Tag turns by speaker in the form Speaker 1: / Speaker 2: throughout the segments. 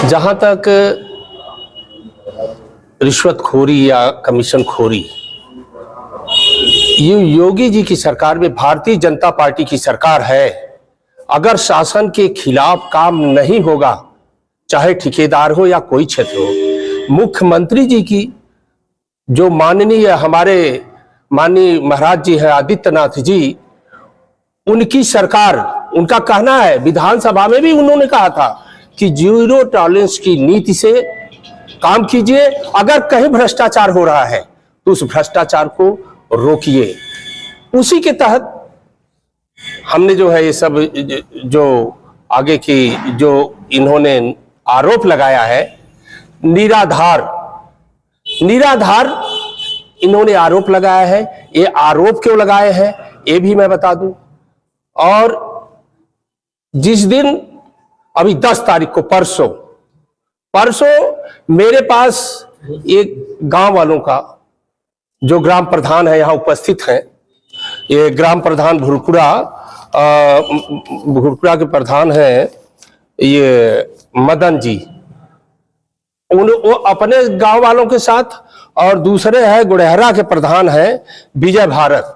Speaker 1: जहां तक रिश्वतखोरी या कमीशन खोरी, ये योगी जी की सरकार में भारतीय जनता पार्टी की सरकार है। अगर शासन के खिलाफ काम नहीं होगा, चाहे ठेकेदार हो या कोई क्षेत्र हो, मुख्यमंत्री जी की जो हमारे माननीय महाराज जी हैं आदित्यनाथ जी, उनकी सरकार, उनका कहना है, विधानसभा में भी उन्होंने कहा था कि जीरो टॉलरेंस की नीति से काम कीजिए। अगर कहीं भ्रष्टाचार हो रहा है तो उस भ्रष्टाचार को रोकिए। उसी के तहत हमने जो है ये सब जो आगे की जो इन्होंने आरोप लगाया है, निराधार इन्होंने आरोप लगाया है। ये आरोप क्यों लगाए हैं ये भी मैं बता दूं। और जिस दिन अभी 10 तारीख को परसों मेरे पास एक गांव वालों का जो ग्राम प्रधान है यहाँ उपस्थित हैं, ये ग्राम प्रधान भुरकुड़ा के प्रधान हैं ये मदन जी, वो अपने गांव वालों के साथ, और दूसरे है गुड़हरा के प्रधान हैं विजय भारत,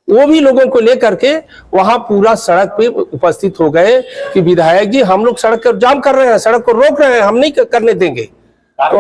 Speaker 1: वो भी लोगों को लेकर के वहां पूरा सड़क पे उपस्थित हो गए कि विधायक जी हम लोग सड़क को जाम कर रहे हैं, सड़क को रोक रहे हैं, हम नहीं करने देंगे। तो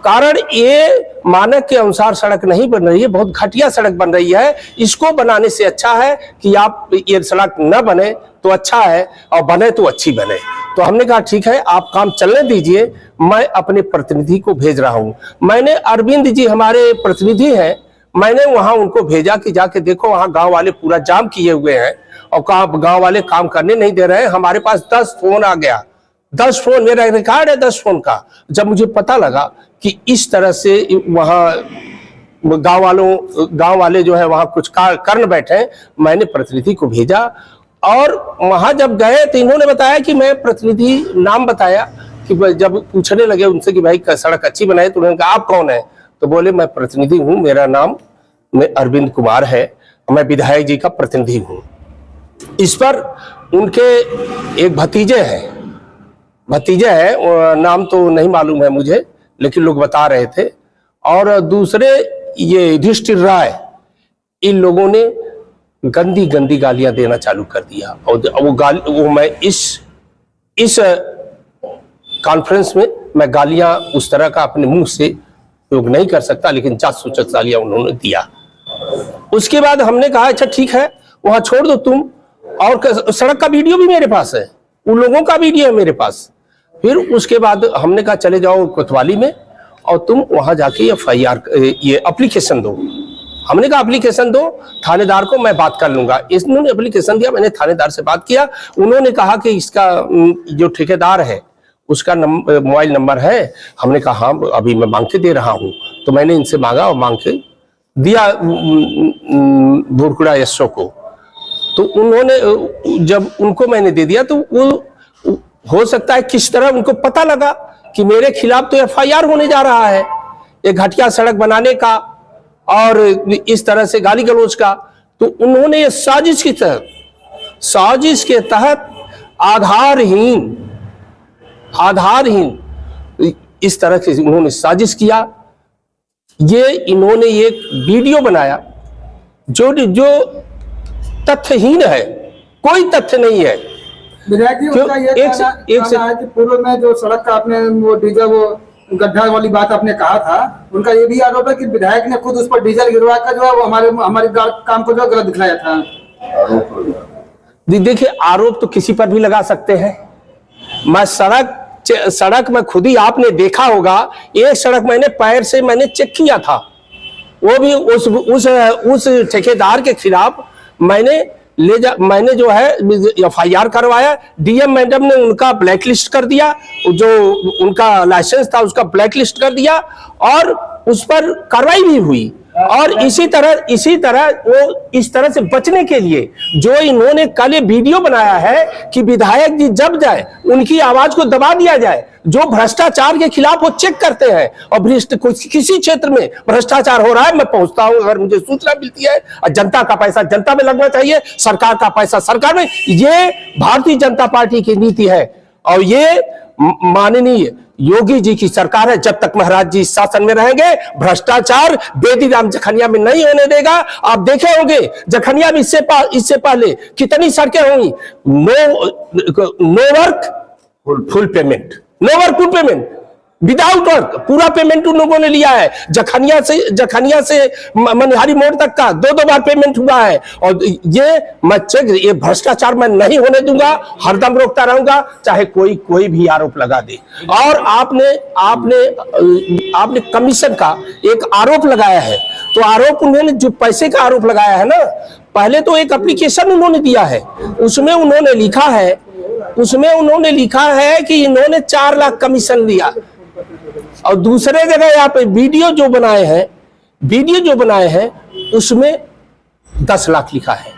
Speaker 1: कारण ये मानक के अनुसार सड़क नहीं बन रही है, बहुत घटिया सड़क बन रही है। इसको बनाने से अच्छा है कि आप ये सड़क न बने तो अच्छा है, और बने तो अच्छी बने। तो हमने कहा ठीक है, आप काम चलने दीजिए, मैं अपने प्रतिनिधि को भेज रहा हूं। मैंने अरविंद जी हमारे प्रतिनिधि हैं, मैंने वहां उनको भेजा कि जाके देखो वहां गांव वाले पूरा जाम किए हुए हैं और गांव वाले काम करने नहीं दे रहे हैं। हमारे पास 10 फोन आ गया, 10 फोन, मेरा रिकॉर्ड है 10 फोन का। जब मुझे पता लगा कि इस तरह से वहां गांव वाले जो है वहां कुछ करने बैठे, मैंने प्रतिनिधि को भेजा। और वहां जब गए तो इन्होंने बताया कि मैं प्रतिनिधि नाम बताया कि जब पूछने लगे उनसे कि भाई सड़क अच्छी बनाई, तो उन्होंने कहा आप कौन है? तो बोले मैं प्रतिनिधि हूं, मेरा नाम अरविंद कुमार है, मैं विधायक जी का प्रतिनिधि हूं। इस पर उनके एक भतीजे हैं, नाम तो नहीं मालूम है मुझे, लेकिन लोग बता रहे थे। और दूसरे ये युधिष्ठिर राय, इन लोगों ने गंदी गंदी गालियां देना चालू कर दिया। और वो मैं इस कॉन्फ्रेंस में मैं गालियां उस तरह का अपने मुंह से उपयोग नहीं कर सकता, लेकिन जासूचक गालियां उन्होंने दिया। उसके बाद हमने कहा अच्छा ठीक है, वहां छोड़ दो तुम, और सड़क का वीडियो भी मेरे पास है, उन लोगों का वीडियो है मेरे पास। फिर उसके बाद हमने कहा चले जाओ कोतवाली में और तुम वहां जाके FIR ये एप्लीकेशन दो। हमने कहा एप्लीकेशन दो, थानेदार को मैं बात कर लूंगा। इन्होंने एप्लीकेशन दिया, मैंने थानेदार से बात किया। उन्होंने कहा कि इसका जो ठेकेदार है उसका मोबाइल नंबर है। हमने कहा हाँ, अभी मैं मांग के दे रहा हूं। तो मैंने इनसे मांगा और मांग के दिया भुरकुड़ा SO को। तो उन्होंने जब उनको मैंने दे दिया तो वो हो सकता है किस तरह उनको पता लगा कि मेरे खिलाफ तो FIR होने जा रहा है, एक घटिया सड़क बनाने का और इस तरह से गाली गलौज का। तो उन्होंने ये साजिश के तहत आधारहीन इस तरह से उन्होंने साजिश किया। ये इन्होंने एक वीडियो बनाया जो तथ्यहीन है, कोई तथ्य नहीं है।
Speaker 2: विधायक जी, उनका ये कहना है कि पूर्व में जो सड़क का आपने वो डीजल वो गड्ढा वाली बात आपने कहा था, उनका ये भी आरोप है कि विधायक ने खुद उस पर डीजल गिरवा कर जो है वो हमारे काम को जो गलत दिखलाया था।
Speaker 1: देखिए, आरोप तो किसी पर भी लगा सकते हैं। मैं सड़क में खुद ही आपने देखा होगा, एक सड़क मैंने पैर से मैंने चेक किया था, वो भी उस ठेकेदार के खिलाफ मैंने जो है FIR करवाया। DM मैडम ने उनका ब्लैकलिस्ट कर दिया, जो उनका लाइसेंस था उसका ब्लैकलिस्ट कर दिया, और उस पर कार्रवाई भी हुई। और इसी तरह वो इस तरह से बचने के लिए जो इन्होंने कल ये वीडियो बनाया है कि विधायक जी जब जाए उनकी आवाज को दबा दिया जाए, जो भ्रष्टाचार के खिलाफ वो चेक करते हैं। और किसी क्षेत्र में भ्रष्टाचार हो रहा है, मैं पहुंचता हूं, अगर मुझे सूचना मिलती है। जनता का पैसा जनता में लगना चाहिए, सरकार का पैसा सरकार में। ये भारतीय जनता पार्टी की नीति है। और ये माननीय योगी जी की सरकार है। जब तक महाराज जी शासन में रहेंगे, भ्रष्टाचार बेदीराम जखनिया में नहीं होने देगा। आप देखे होंगे जखनिया में इससे पहले कितनी सड़कें हुई, no work full payment, no work full payment, without work पूरा पेमेंट उन लोगों ने लिया है। जखनिया से मनिहारी मोड़ तक का 2-2 बार पेमेंट हुआ है। और ये भ्रष्टाचार मैं नहीं होने दूंगा, हरदम रोकता रहूंगा, चाहे कोई भी आरोप लगा दे। और आपने कमीशन का एक आरोप लगाया है, तो आरोप उन्होंने जो पैसे का आरोप लगाया है ना, पहले तो एक एप्लीकेशन उन्होंने दिया है, उसमें उन्होंने लिखा है कि इन्होंने 4 लाख कमीशन लिया। और दूसरे जगह यहाँ पे वीडियो जो बनाए हैं उसमें 10 लाख लिखा है।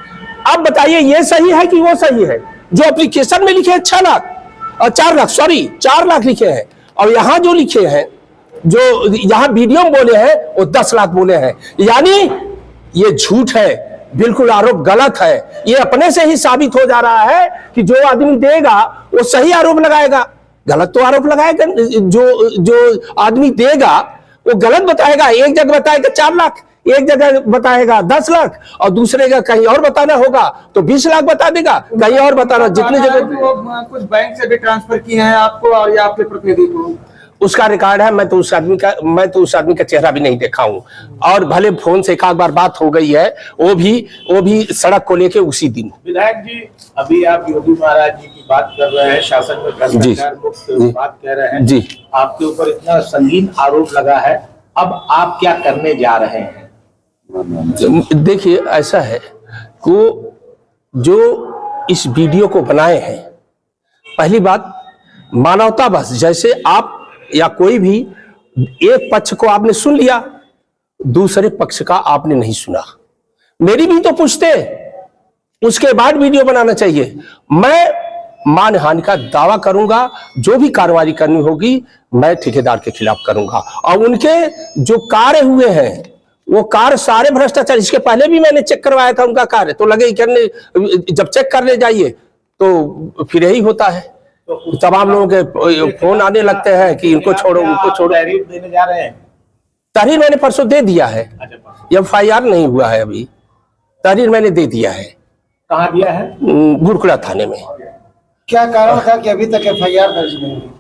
Speaker 1: अब बताइए ये सही है कि वो सही है? जो एप्लीकेशन में लिखे हैं 6 लाख और 4 लाख लिखे हैं, और यहाँ जो लिखे हैं, जो यहाँ वीडियो में बोले हैं वो 10 लाख बोले हैं। यानी ये झूठ है, बिल्कुल आरोप गलत है। ये अपने से ही साबित हो जा रहा है कि जो आदमी देगा वो सही आरोप लगाएगा, गलत तो आरोप लगाएगा। जो आदमी देगा वो गलत बताएगा। एक जगह बताएगा 4 लाख, एक जगह बताएगा 10 लाख, और दूसरे जगह कहीं और बताना होगा तो 20 लाख बता देगा, कहीं और बताना जितनी जगह
Speaker 2: कुछ बैंक से भी ट्रांसफर किए हैं आपको और या आपके प्रतिनिधि को,
Speaker 1: उसका रिकॉर्ड है। मैं तो उस आदमी का चेहरा भी नहीं देखा हूं, और भले फोन से एक आध बार बात हो गई है, वो भी सड़क को लेके उसी दिन।
Speaker 3: विधायक जी, अभी आप योगी महाराज जी की बात कर रहे हैं, शासन में भ्रष्टाचार मुक्त बात कह रहे हैं जी, आपके ऊपर इतना संगीन आरोप लगा है, अब आप क्या करने जा रहे हैं?
Speaker 1: देखिए ऐसा है कि जो इस वीडियो को बनाए हैं, पहली बात मानवता बस, जैसे आप या कोई भी एक पक्ष को आपने सुन लिया, दूसरे पक्ष का आपने नहीं सुना। मेरी भी तो पूछते, उसके बाद वीडियो बनाना चाहिए। मैं मानहानि का दावा करूंगा, जो भी कार्रवाई करनी होगी मैं ठेकेदार के खिलाफ करूंगा। और उनके जो कार्य हुए हैं वो कार्य सारे भ्रष्टाचार, इसके पहले भी मैंने चेक करवाया था उनका कार्य, तो लगे करने, जब चेक करने जाइए तो फिर यही होता है, तमाम लोगों के फोन आने लगते हैं कि इनको छोड़ो उनको छोड़ो।
Speaker 3: तहरीर देने जा रहे हैं?
Speaker 1: तहरीर मैंने परसों दे दिया है, FIR नहीं हुआ है अभी, तहरीर मैंने दे दिया है।
Speaker 3: कहाँ दिया है?
Speaker 1: गुरकुड़ा थाने में।
Speaker 2: क्या कारण था कि अभी तक FIR दर्ज नहीं हुई?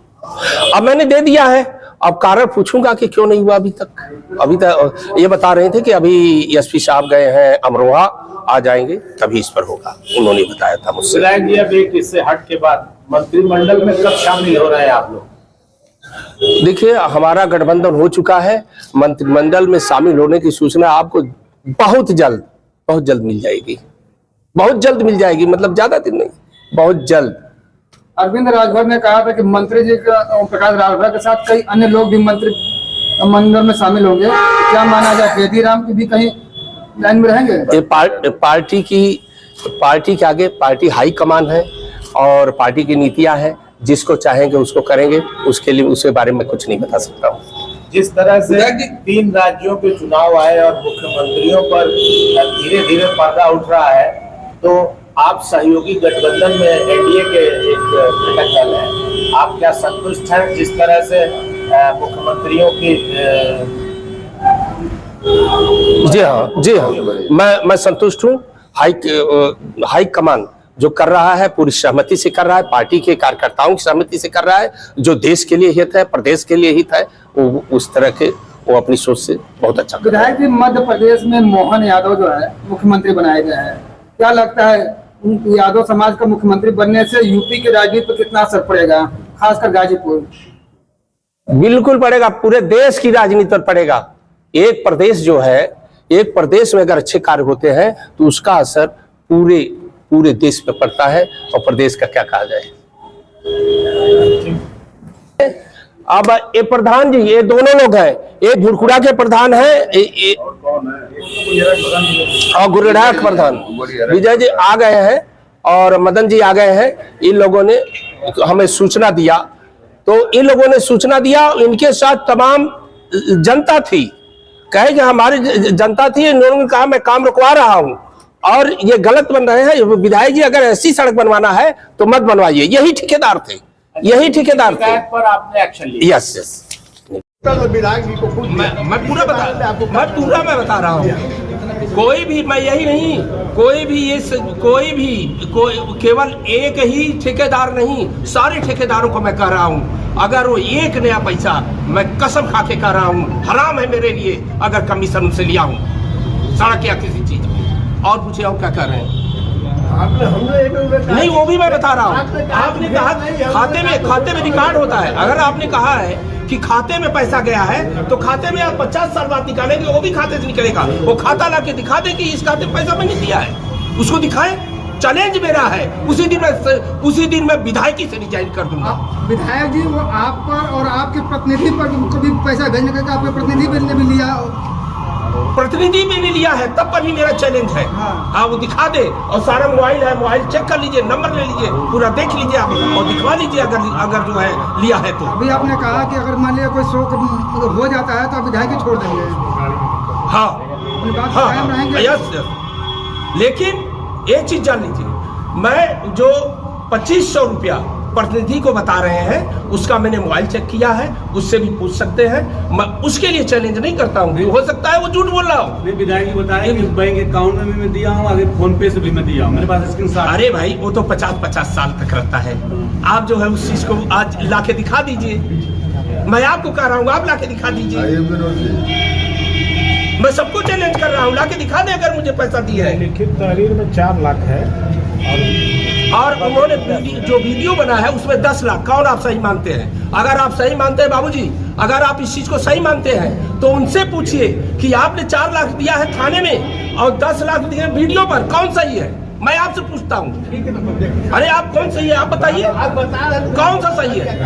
Speaker 1: अब मैंने दे दिया है, अब कारण पूछूंगा कि क्यों नहीं हुआ अभी तक। अभी तक ये बता रहे थे कि अभी SP साहब गए हैं अमरोहा, आ जाएंगे तभी इस पर होगा, उन्होंने बताया था मुझसे।
Speaker 3: विधायक जी, अब एक इससे हट के बाद मंत्रिमंडल में कब शामिल हो रहे हैं आप लोग?
Speaker 1: देखिए हमारा गठबंधन हो चुका है, मंत्रिमंडल में शामिल होने की सूचना आपको बहुत जल्द मिल जाएगी, बहुत जल्द मिल जाएगी, मतलब ज्यादा दिन नहीं, बहुत जल्द।
Speaker 2: अरविंद राजभर ने कहा था कि मंत्री जी ओम प्रकाश राजभर के साथ कई अन्य लोग भी मंत्रिमंडल में शामिल होंगे, क्या माना जाए बेदीराम की भी कहीं लाइन में रहेंगे? पार्टी के आगे पार्टी हाई कमान है और पार्टी की नीतियां हैं, जिसको चाहेंगे उसको करेंगे, उसके लिए उसके बारे में कुछ नहीं बता सकता हूँ।
Speaker 3: जिस तरह से 3 राज्यों के चुनाव आए और मुख्यमंत्रियों पर धीरे धीरे पर्दा उठ रहा है, तो आप सहयोगी गठबंधन में NDA के एक घटक दल हैं, आप क्या संतुष्ट हैं जिस तरह से मुख्यमंत्रियों की?
Speaker 1: जी हाँ, मैं संतुष्ट हूँ। हाई कमान जो कर रहा है पूरी सहमति से कर रहा है, पार्टी के कार्यकर्ताओं की सहमति से कर रहा है, जो देश के लिए हित है, प्रदेश के लिए हित है, वो उस तरह के वो अपनी सोच से बहुत अच्छा कर रहा है।
Speaker 2: विधायक जी, मध्य प्रदेश में मोहन यादव जो है मुख्यमंत्री बनाए गए हैं, क्या लगता है यादव समाज का मुख्यमंत्री बनने से यूपी की राजनीति पर कितना असर पड़ेगा, खासकर गाजीपुर?
Speaker 1: बिल्कुल पड़ेगा, पूरे देश की राजनीति पर पड़ेगा। एक प्रदेश जो है, एक प्रदेश में अगर अच्छे कार्य होते हैं तो उसका असर पूरे देश पे पड़ता है, और प्रदेश का क्या कहा जाए। अब ये प्रधान जी, ये दोनों लोग हैं, एक गुरकुड़ा के प्रधान है और गुरकुड़ा के प्रधान विजय जी आ गए हैं और मदन जी आ गए हैं। इन लोगों ने हमें सूचना दिया, तो इन लोगों ने सूचना दिया, इनके साथ तमाम जनता थी, कहे कि हमारी जनता थी, इन लोगों ने कहा मैं काम रुकवा रहा हूँ और ये गलत बन रहे हैं, विधायक जी अगर ऐसी सड़क बनवाना है तो मत बनवाइए, यही ठेकेदार थे। यही ठेकेदार थे।
Speaker 3: शिकायत पर आपने एक्शन लिया?
Speaker 1: Yes yes.
Speaker 4: विधायक जी को खुद
Speaker 1: मैं पूरा बता रहा हूँ। कोई भी, मैं यही नहीं, कोई केवल एक ही ठेकेदार नहीं, सारे ठेकेदारों को मैं कह रहा हूँ, अगर वो एक नया पैसा, मैं कसम खा के कह रहा हूँ, हराम है मेरे लिए अगर कमीशन उनसे लिया हूँ सड़क या किसी चीज में। और पूछे और क्या कर रहे हैं? नहीं, वो भी मैं बता रहा हूँ। आपने कहा खाते में रिकॉर्ड होता है। अगर आपने कहा है कि खाते में पैसा गया है तो खाते में आप 50 साल बाद निकालेंगे, वो भी खाते से निकलेगा। वो खाता ला के दिखा दे कि इस खाते में पैसा मैंने दिया है, उसको दिखाए। चैलेंज मेरा है, उसी दिन मैं विधायकी से रिजाइन कर दूंगा।
Speaker 2: विधायक जी, वो आप पर और आपके प्रतिनिधि पर कभी पैसा भेजने का आपके प्रतिनिधि ने भी लिया?
Speaker 1: प्रतिनिधि में भी लिया है, तब पर भी मेरा चैलेंज है। हाँ, वो दिखा दे, और सारा मोबाइल है, मोबाइल चेक कर लीजिए, नंबर ले लीजिए, पूरा देख लीजिए आप, और दिखवा लीजिए अगर जो है लिया है तो।
Speaker 2: अभी आपने कहा कि अगर मान लिया कोई शोक हो जाता है तो आप विधायक छोड़ देंगे।
Speaker 1: हाँ
Speaker 2: कायम रहेंगे।
Speaker 1: यस। लेकिन एक चीज जान लीजिए, मैं जो 2500 रुपया प्रतिनिधि को बता रहे हैं, उसका मैंने मोबाइल चेक किया है, उससे भी पूछ सकते हैं। मैं उसके लिए चैलेंज नहीं करता हूँ, हो सकता है वो झूठ बोल रहा हूँ।
Speaker 4: विधायक जी बताया कि बैंक अकाउंट में भी मैं दिया हूँ, आगे फोन पे से भी मैं दिया हूँ, मेरे पास स्क्रीनशॉट।
Speaker 1: अरे भाई, वो तो 50-50 साल तक रहता है। आप जो है उस चीज को आज ला के दिखा दीजिए। मैं आपको कह रहा हूँ, आप ला के दिखा दीजिए। मैं सबको चैलेंज कर रहा हूँ, ला के दिखा दे अगर मुझे पैसा दिया है।
Speaker 5: लिखित तहरीर में 4 लाख है
Speaker 1: और उन्होंने जो वीडियो बना है उसमें 10 लाख। कौन आप सही मानते हैं? अगर आप सही मानते हैं बाबूजी, अगर आप इस चीज को सही मानते हैं तो उनसे पूछिए कि आपने 4 लाख दिया है थाने में और 10 लाख दिए वीडियो पर, कौन सही है? मैं आपसे पूछता हूँ। अरे आप कौन सही है, आप बताइए, कौन सा सही है?